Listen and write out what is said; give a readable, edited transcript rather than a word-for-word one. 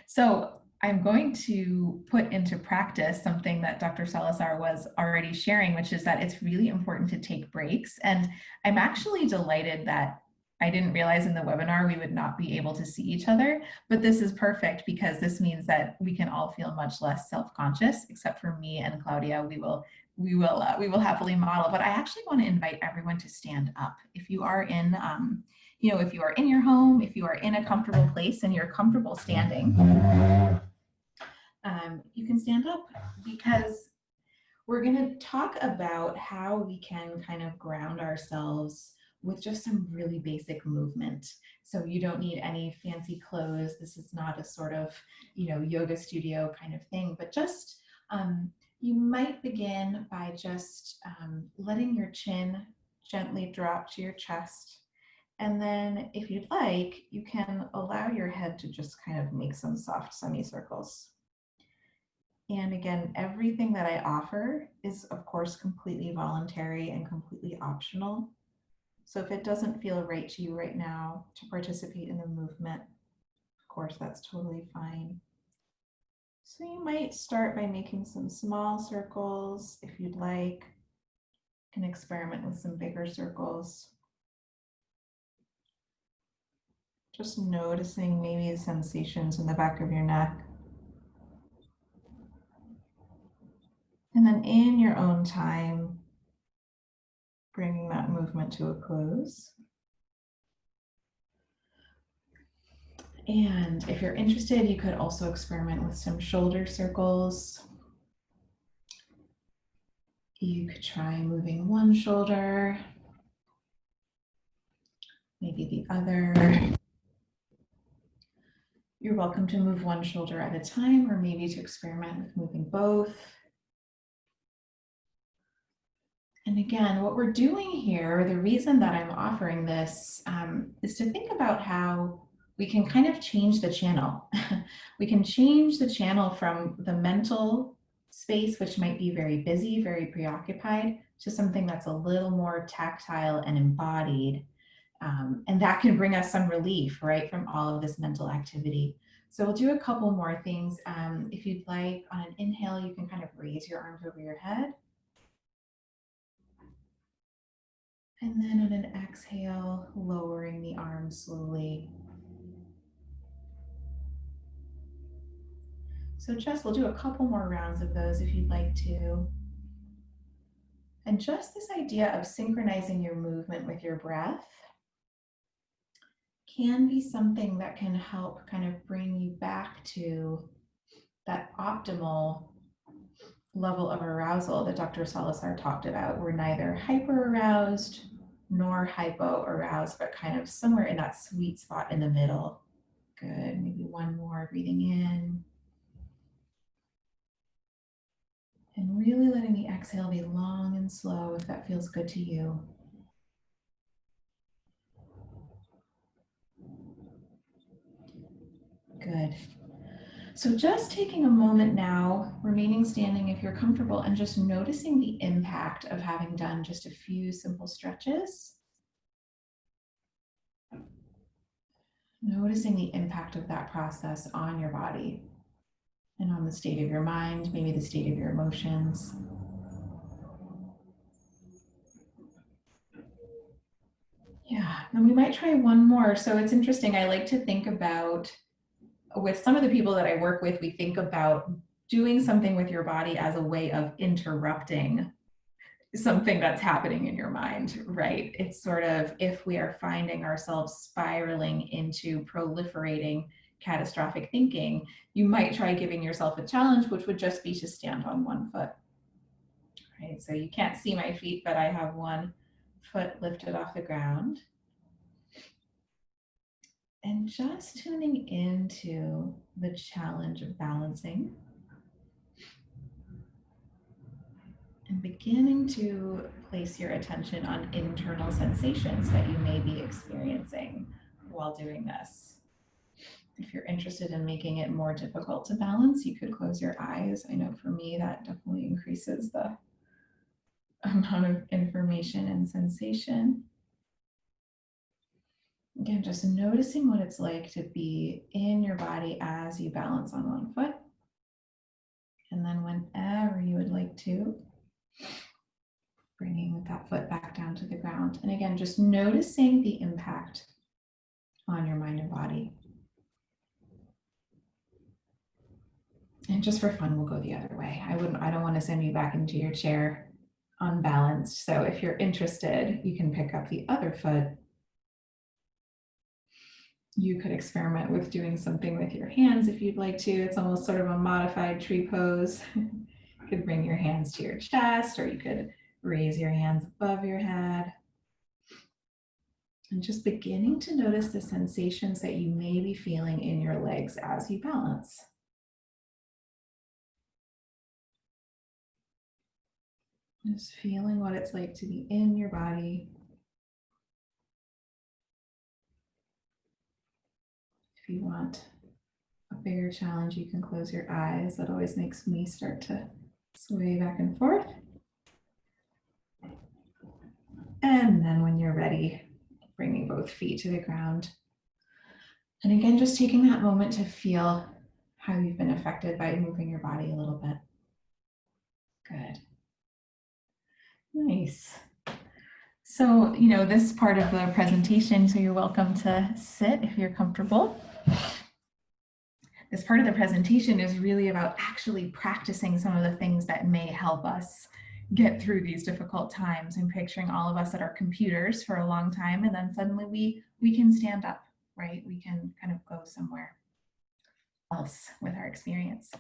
So I'm going to put into practice something that Dr. Salazar was already sharing, which is that it's really important to take breaks. And I'm actually delighted that I didn't realize in the webinar we would not be able to see each other, but this is perfect because this means that we can all feel much less self-conscious, except for me and Claudia. We will happily model. But I actually want to invite everyone to stand up. If you are in if you are in your home, if you are in a comfortable place and you're comfortable standing, you can stand up, because we're going to talk about how we can kind of ground ourselves with just some really basic movement. So you don't need any fancy clothes. This is not a sort of, yoga studio kind of thing, but just you might begin by just letting your chin gently drop to your chest. And then if you'd like, you can allow your head to just kind of make some soft semicircles. And again, everything that I offer is, of course, completely voluntary and completely optional. So if it doesn't feel right to you right now to participate in the movement, of course, that's totally fine. So you might start by making some small circles. If you'd like, you can experiment with some bigger circles. Just noticing maybe the sensations in the back of your neck. And then in your own time, bringing that movement to a close. And if you're interested, you could also experiment with some shoulder circles. You could try moving one shoulder, maybe the other. You're welcome to move one shoulder at a time, or maybe to experiment with moving both. And again, what we're doing here, the reason that I'm offering this is to think about how we can kind of change the channel. We can change the channel from the mental space, which might be very busy, very preoccupied, to something that's a little more tactile and embodied. And that can bring us some relief, right, from all of this mental activity. So we'll do a couple more things. If you'd like, on an inhale, you can kind of raise your arms over your head. And then on an exhale, lowering the arms slowly. So we'll do a couple more rounds of those if you'd like to. And just this idea of synchronizing your movement with your breath can be something that can help kind of bring you back to that optimal level of arousal that Dr. Salazar talked about. We're neither hyper aroused nor hypo aroused, but kind of somewhere in that sweet spot in the middle. Good, maybe one more, breathing in. And really letting the exhale be long and slow if that feels good to you. Good. So just taking a moment now, remaining standing if you're comfortable, and just noticing the impact of having done just a few simple stretches. Noticing the impact of that process on your body and on the state of your mind, maybe the state of your emotions. Yeah, and we might try one more. So it's interesting, I like to think about, with some of the people that I work with, we think about doing something with your body as a way of interrupting something that's happening in your mind, right? It's sort of, if we are finding ourselves spiraling into proliferating catastrophic thinking, you might try giving yourself a challenge, which would just be to stand on one foot, right? So you can't see my feet, but I have one foot lifted off the ground. And just tuning into the challenge of balancing and beginning to place your attention on internal sensations that you may be experiencing while doing this. If you're interested in making it more difficult to balance, you could close your eyes. I know for me that definitely increases the amount of information and sensation. Again, just noticing what it's like to be in your body as you balance on one foot. And then whenever you would like to, bringing that foot back down to the ground. And again, just noticing the impact on your mind and body. And just for fun, we'll go the other way. I don't want to send you back into your chair unbalanced. So if you're interested, you can pick up the other foot. You could experiment with doing something with your hands if you'd like to. It's almost sort of a modified tree pose. You could bring your hands to your chest, or you could raise your hands above your head. And just beginning to notice the sensations that you may be feeling in your legs as you balance. Just feeling what it's like to be in your body. If you want a bigger challenge, you can close your eyes. That always makes me start to sway back and forth. And then when you're ready, bringing both feet to the ground. And again, just taking that moment to feel how you've been affected by moving your body a little bit. Good. Nice. So, this part of the presentation, so you're welcome to sit if you're comfortable. This part of the presentation is really about actually practicing some of the things that may help us get through these difficult times. I'm picturing all of us at our computers for a long time, and then suddenly we can stand up, right? We can kind of go somewhere else with our experience.